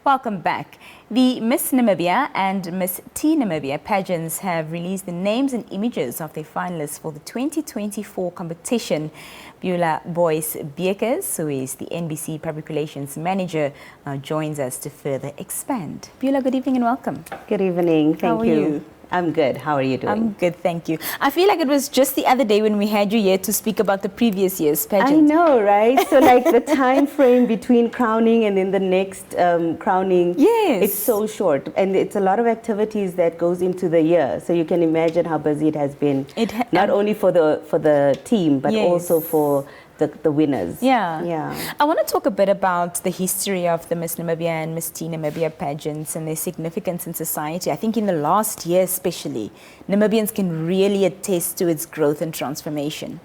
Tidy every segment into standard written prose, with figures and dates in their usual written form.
Welcome back. The Miss Namibia and Miss T Namibia pageants have released the names and images of their finalists for the 2024 competition. Beulah Boyce Bekes, who is the NBC Public Relations Manager, joins us to further expand. Beulah, good evening and welcome. Good evening. Thank How are you? I'm good. How are you doing? I'm good, thank you. I feel like it was just the other day when we had you here to speak about the previous year's pageant. I know, right? So like the time frame between crowning and then the next crowning, Yes. it's so short. And it's a lot of activities that goes into the year. So you can imagine how busy it has been, not only for the team, but Yes. also for the winners. Yeah. I want to talk a bit about the history of the Miss Namibia and Miss T Namibia pageants and their significance in society. I think in the last year especially, Namibians can really attest to its growth and transformation.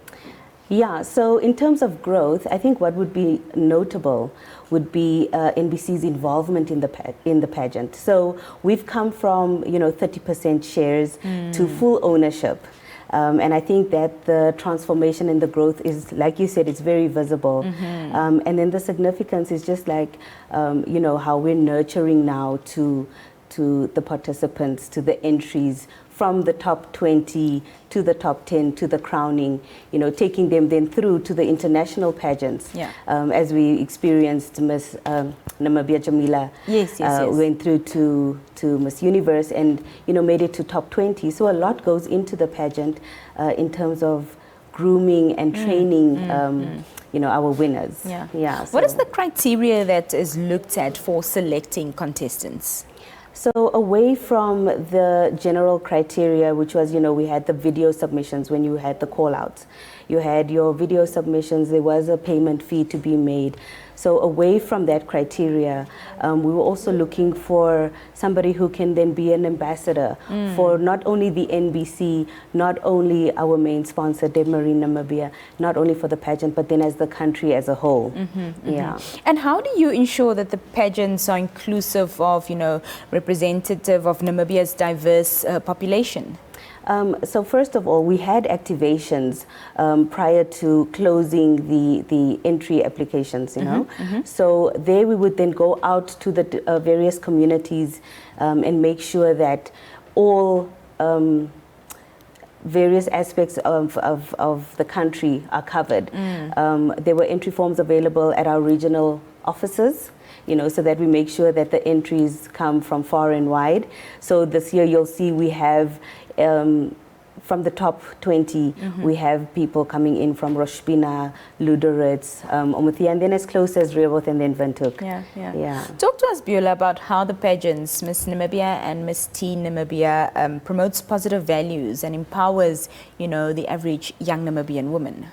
Yeah, so in terms of growth, I think what would be notable would be NBC's involvement in the pageant. So we've come from 30% shares to full ownership. And I think that the transformation and the growth is, like you said, it's very visible. And then the significance is just like, how we're nurturing now to the participants, to the entries from the top 20 to the top 10 to the crowning, taking them then through to the international pageants. As we experienced Miss Namibia Jamila yes. went through to Miss Universe and made it to top 20. So a lot goes into the pageant in terms of grooming and training our winners. So what is the criteria that is looked at for selecting contestants? So away from the general criteria, which was, we had the video submissions when you had the call-outs. You had your video submissions, there was a payment fee to be made. So away from that criteria, we were also looking for somebody who can then be an ambassador for not only the NBC, not only our main sponsor, Demarine Namibia, not only for the pageant, but then as the country as a whole. Yeah. And how do you ensure that the pageants are inclusive of, representative of Namibia's diverse population? So first of all, we had activations prior to closing the entry applications, So there we would then go out to the various communities and make sure that all various aspects of the country are covered. There were entry forms available at our regional offices, so that we make sure that the entries come from far and wide. So this year you'll see we have from the top 20, we have people coming in from Roshpina, Luderitz, Umuthia, and then as close as Rehoboth and then Windhoek. Yeah. Talk to us, Beulah, about how the pageants, Miss Namibia and Miss T Namibia, promotes positive values and empowers, the average young Namibian woman.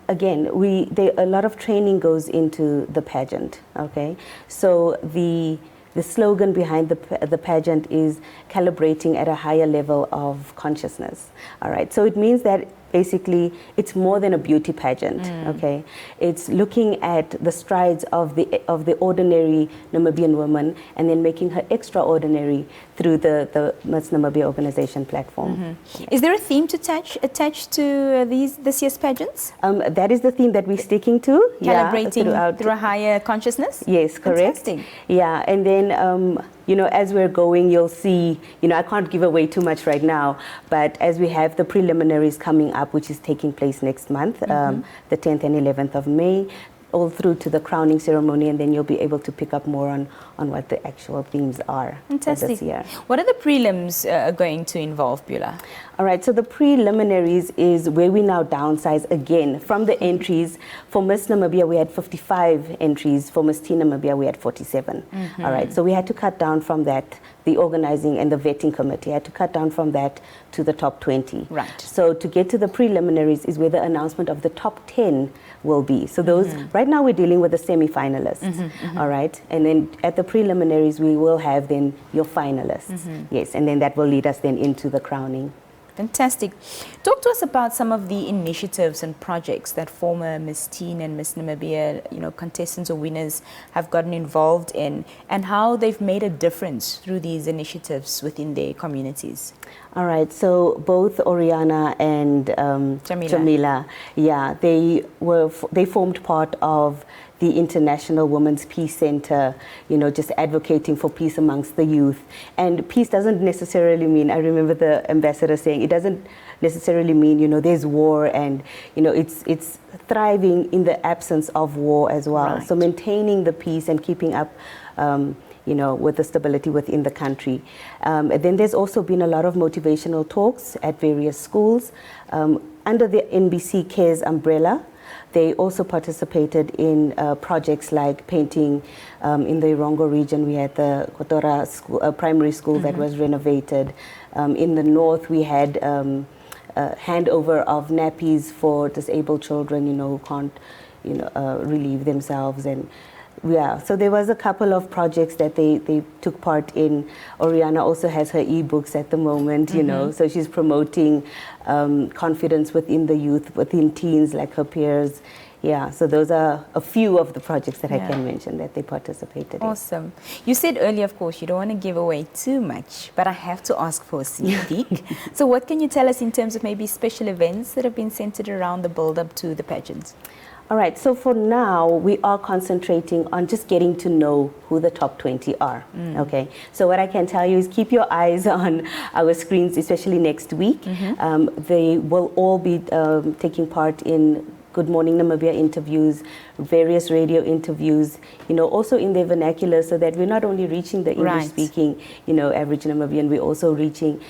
Again, a lot of training goes into the pageant, okay? So the slogan behind the pageant is calibrating at a higher level of consciousness, all right? So it means that basically it's more than a beauty pageant, okay? It's looking at the strides of the ordinary Namibian woman and then making her extraordinary through the Miss Namibia organization platform. Is there a theme to attach to this year's pageants? That is the theme that we're sticking to. Calibrating through a higher consciousness? Yes, correct. Fantastic. Yeah, and then as we're going, you'll see, I can't give away too much right now, but as we have the preliminaries coming up, which is taking place next month, the 10th and 11th of May, all through to the crowning ceremony, and then you'll be able to pick up more on what the actual themes are for this year. What are the prelims going to involve, Beulah? All right, so the preliminaries is where we now downsize again from the entries. For Miss Namibia, we had 55 entries. For Miss T Namibia, we had 47. All right, so we had to cut down from that. The organizing and the vetting committee had to cut down from that to the top 20. Right. So to get to the preliminaries is where the announcement of the top 10 will be. So those, right now we're dealing with the semi-finalists, all right? And then at the preliminaries, we will have then your finalists. Yes, and then that will lead us then into the crowning. Fantastic. Talk to us about some of the initiatives and projects that former Miss Teen and Miss Namibia, contestants or winners have gotten involved in, and how they've made a difference through these initiatives within their communities. All right, so both Oriana and Jamila, yeah, they formed part of the International Women's Peace Center, you know, just advocating for peace amongst the youth. And peace doesn't necessarily mean, I remember the ambassador saying, it doesn't necessarily mean, you know, there's war, and, you know, it's thriving in the absence of war as well. Right. So maintaining the peace and keeping up, you know, with the stability within the country. And then there's also been a lot of motivational talks at various schools. Under the NBC Cares umbrella, they also participated in projects like painting in the Irongo region. We had the Kotora school, primary school that was renovated. In the north, we had handover of nappies for disabled children, you know, who can't, you know, relieve themselves. And yeah, so there was a couple of projects that they took part in. Oriana also has her e-books at the moment, you know, so she's promoting confidence within the youth, within teens like her peers. Yeah, so those are a few of the projects that I can mention that they participated in. Awesome. You said earlier, of course, you don't want to give away too much, but I have to ask for a sneak peek. So what can you tell us in terms of maybe special events that have been centered around the build-up to the pageants? All right, so for now, we are concentrating on just getting to know who the top 20 are, okay? So what I can tell you is keep your eyes on our screens, especially next week. They will all be taking part in Good Morning Namibia interviews, various radio interviews, you know, also in their vernacular, so that we're not only reaching the English-speaking, you know, average Namibian, we're also reaching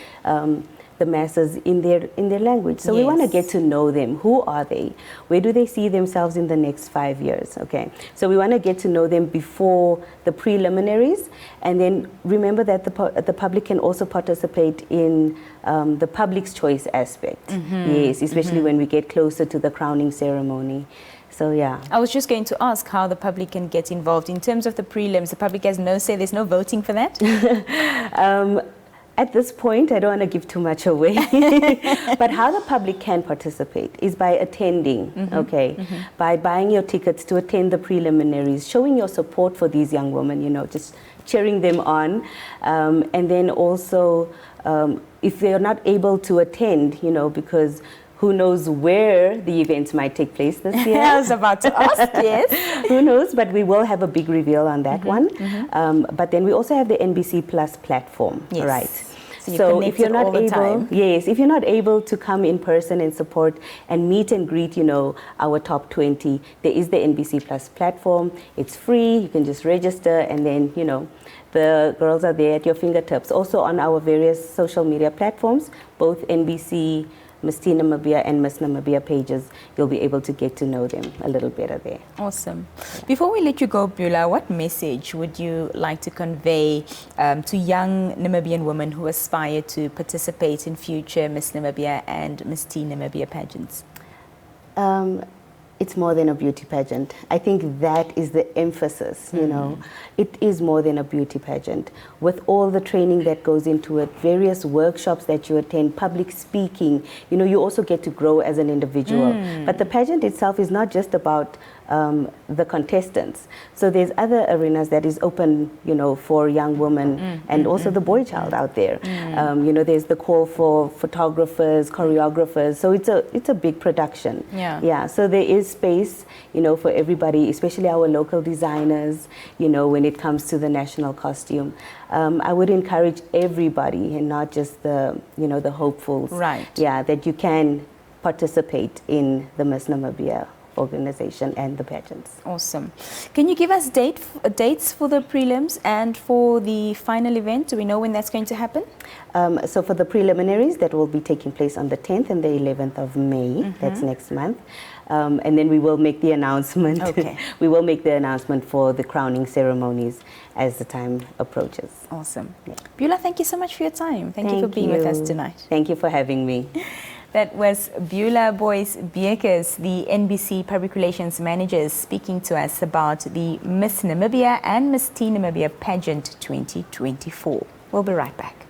the masses in their language. So we want to get to know them. Who are they? Where do they see themselves in the next 5 years? Okay. So we want to get to know them before the preliminaries, and then remember that the public can also participate in the public's choice aspect. Yes, especially when we get closer to the crowning ceremony. So yeah. I was just going to ask how the public can get involved. In terms of the prelims, the public has no say, there's no voting for that? At this point, I don't want to give too much away, but how the public can participate is by attending, okay, by buying your tickets to attend the preliminaries, showing your support for these young women, you know, just cheering them on, and then also, if they're not able to attend, you know, because who knows where the events might take place this year. I was about to ask, yes. Who knows, but we will have a big reveal on that one. But then we also have the NBC Plus platform, right? So if you're not able, if you're not able to come in person and support and meet and greet, you know, our top 20, there is the NBC Plus platform. It's free. You can just register, and then, you know, the girls are there at your fingertips. Also on our various social media platforms, both NBC, Miss T Namibia and Miss Namibia pages, you'll be able to get to know them a little better there. Awesome. Before we let you go, Beulah, what message would you like to convey to young Namibian women who aspire to participate in future Miss Namibia and Miss T Namibia pageants? It's more than a beauty pageant. I think that is the emphasis, you know. It is more than a beauty pageant. With all the training that goes into it, various workshops that you attend, public speaking, you know, you also get to grow as an individual. But the pageant itself is not just about the contestants. So there's other arenas that is open, you know, for young women and also the boy child out there. You know, there's the call for photographers, choreographers. So it's a big production. Yeah. So there is space, you know, for everybody, especially our local designers, you know, when it comes to the national costume. I would encourage everybody, and not just the, you know, the hopefuls. Right. Yeah, that you can participate in the Miss Namibia organization and the pageants. Awesome. Can you give us dates for the prelims and for the final event? Do we know when that's going to happen? So for the preliminaries, that will be taking place on the 10th and the 11th of May. That's next month. And then we will make the announcement. Okay. We will make the announcement for the crowning ceremonies as the time approaches. Awesome. Yeah. Beulah, thank you so much for your time. Thank you for being with us tonight. Thank you for having me. That was Beulah Boyce-Beekers, the NBC Public Relations Manager, speaking to us about the Miss Namibia and Miss T Namibia Pageant 2024. We'll be right back.